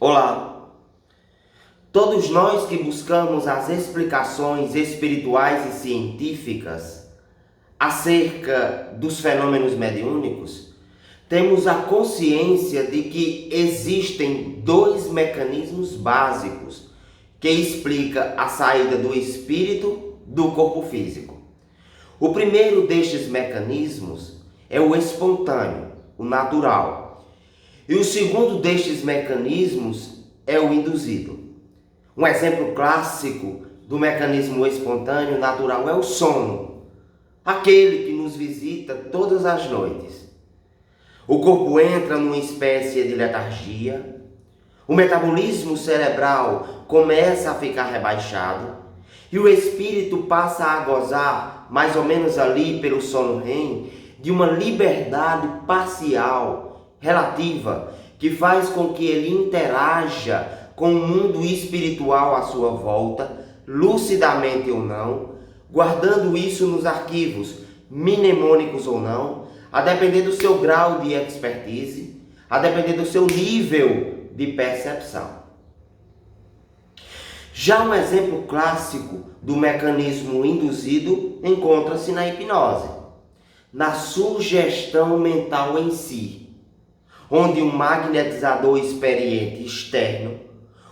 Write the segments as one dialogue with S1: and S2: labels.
S1: Olá! Todos nós que buscamos as explicações espirituais e científicas acerca dos fenômenos mediúnicos, temos a consciência de que existem dois mecanismos básicos que explicam a saída do espírito do corpo físico. O primeiro destes mecanismos é o espontâneo, o natural. E o segundo destes mecanismos é o induzido. Um exemplo clássico do mecanismo espontâneo natural é o sono, aquele que nos visita todas as noites. O corpo entra numa espécie de letargia, o metabolismo cerebral começa a ficar rebaixado e o espírito passa a gozar, mais ou menos ali pelo sono REM, de uma liberdade parcial, relativa, que faz com que ele interaja com o mundo espiritual à sua volta, lucidamente ou não, guardando isso nos arquivos, mnemônicos ou não, a depender do seu grau de expertise, a depender do seu nível de percepção. Já um exemplo clássico do mecanismo induzido encontra-se na hipnose, na sugestão mental em si, onde um magnetizador experiente externo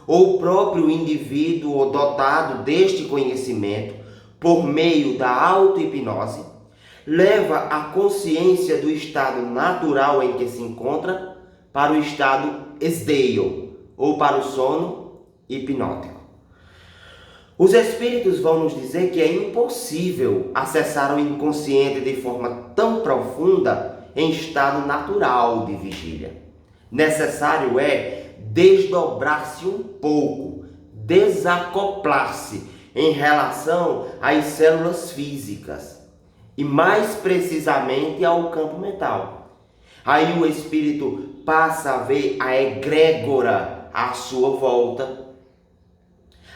S1: ou o próprio indivíduo dotado deste conhecimento por meio da auto-hipnose leva a consciência do estado natural em que se encontra para o estado SDAIL ou para o sono hipnótico. Os espíritos vão nos dizer que é impossível acessar o inconsciente de forma tão profunda em estado natural de vigília. Necessário é desdobrar-se um pouco, desacoplar-se em relação às células físicas e mais precisamente ao campo mental. Aí o espírito passa a ver a egrégora à sua volta,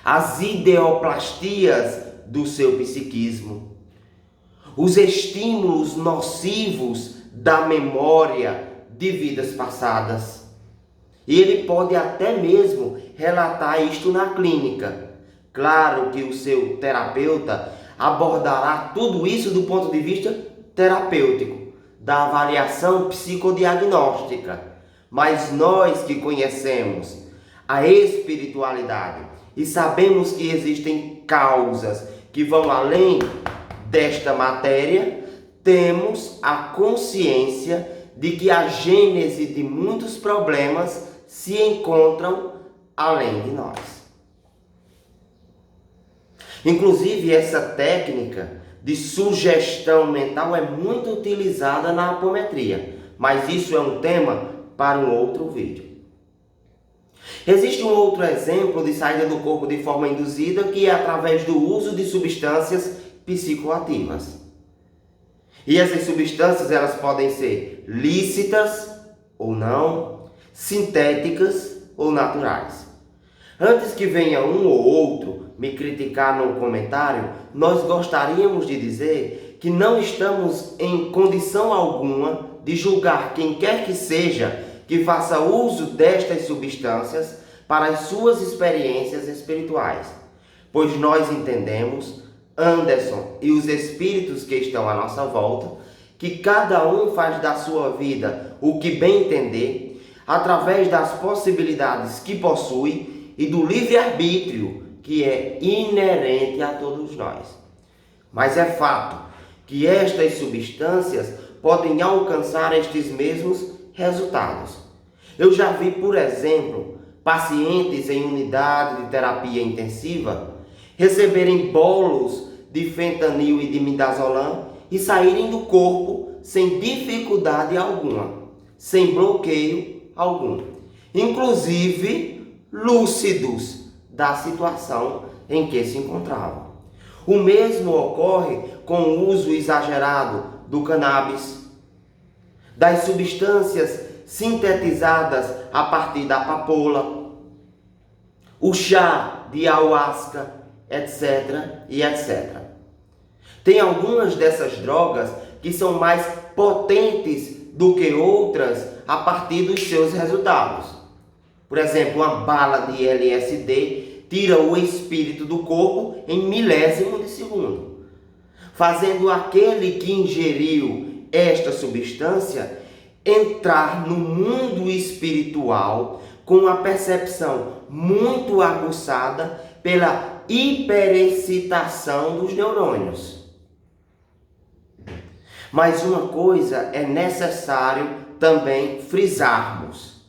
S1: as ideoplastias do seu psiquismo, os estímulos nocivos da memória de vidas passadas. E ele pode até mesmo relatar isto na clínica. Claro que o seu terapeuta abordará tudo isso do ponto de vista terapêutico, da avaliação psicodiagnóstica. Mas nós que conhecemos a espiritualidade e sabemos que existem causas que vão além desta matéria, temos a consciência de que a gênese de muitos problemas se encontram além de nós. Inclusive, essa técnica de sugestão mental é muito utilizada na apometria, mas isso é um tema para um outro vídeo. Existe um outro exemplo de saída do corpo de forma induzida, que é através do uso de substâncias psicoativas. E essas substâncias elas podem ser lícitas ou não, sintéticas ou naturais. Antes que venha um ou outro me criticar no comentário, nós gostaríamos de dizer que não estamos em condição alguma de julgar quem quer que seja que faça uso destas substâncias para as suas experiências espirituais, pois nós entendemos, Anderson e os espíritos que estão à nossa volta, que cada um faz da sua vida o que bem entender, através das possibilidades que possui e do livre-arbítrio que é inerente a todos nós. Mas é fato que estas substâncias podem alcançar estes mesmos resultados. Eu já vi, por exemplo, pacientes em unidade de terapia intensiva receberem bolos de fentanil e de midazolam e saírem do corpo sem dificuldade alguma, sem bloqueio algum, inclusive lúcidos da situação em que se encontravam. O mesmo ocorre com o uso exagerado do cannabis, das substâncias sintetizadas a partir da papoula, o chá de ayahuasca, etc. e etc. Tem algumas dessas drogas que são mais potentes do que outras a partir dos seus resultados. Por exemplo, uma bala de LSD tira o espírito do corpo em milésimo de segundo, fazendo aquele que ingeriu esta substância entrar no mundo espiritual com a percepção muito aguçada pela hiperexcitação dos neurônios. Mas uma coisa é necessário também frisarmos: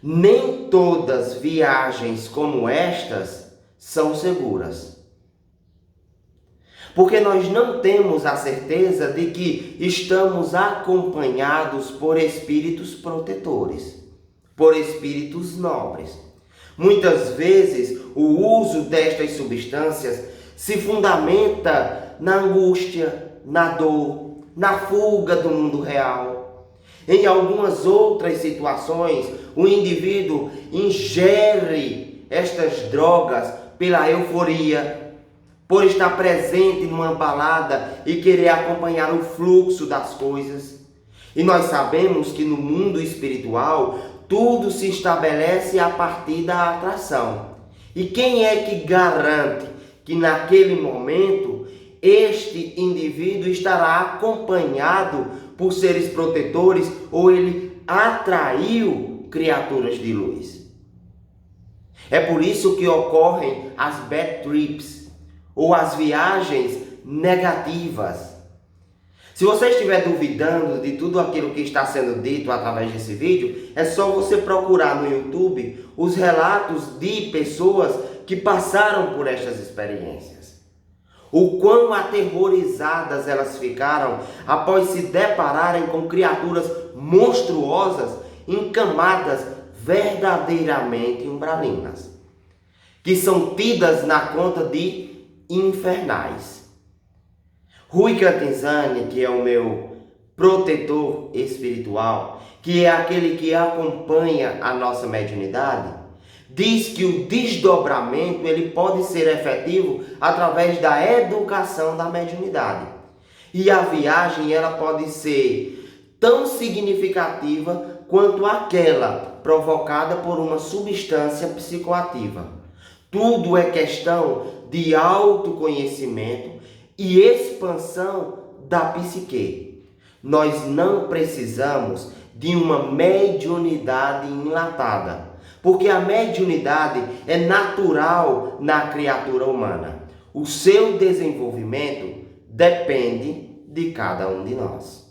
S1: nem todas viagens como estas são seguras. Porque nós não temos a certeza de que estamos acompanhados por espíritos protetores, por espíritos nobres. Muitas vezes o uso destas substâncias se fundamenta na angústia, na dor, na fuga do mundo real. Em algumas outras situações, o indivíduo ingere estas drogas pela euforia, por estar presente numa balada e querer acompanhar o fluxo das coisas. E nós sabemos que no mundo espiritual, tudo se estabelece a partir da atração. E quem é que garante que naquele momento este indivíduo estará acompanhado por seres protetores ou ele atraiu criaturas de luz? É por isso que ocorrem as bad trips, ou as viagens negativas. Se você estiver duvidando de tudo aquilo que está sendo dito através desse vídeo, é só você procurar no YouTube os relatos de pessoas que passaram por estas experiências. O quão aterrorizadas elas ficaram após se depararem com criaturas monstruosas encamadas verdadeiramente umbralinas, que são tidas na conta de infernais. Rui Cantizani, que é o meu protetor espiritual, que é aquele que acompanha a nossa mediunidade, diz que o desdobramento ele pode ser efetivo através da educação da mediunidade. E a viagem ela pode ser tão significativa quanto aquela provocada por uma substância psicoativa. Tudo é questão de autoconhecimento e expansão da psique. Nós não precisamos de uma mediunidade enlatada, porque a mediunidade é natural na criatura humana. O seu desenvolvimento depende de cada um de nós.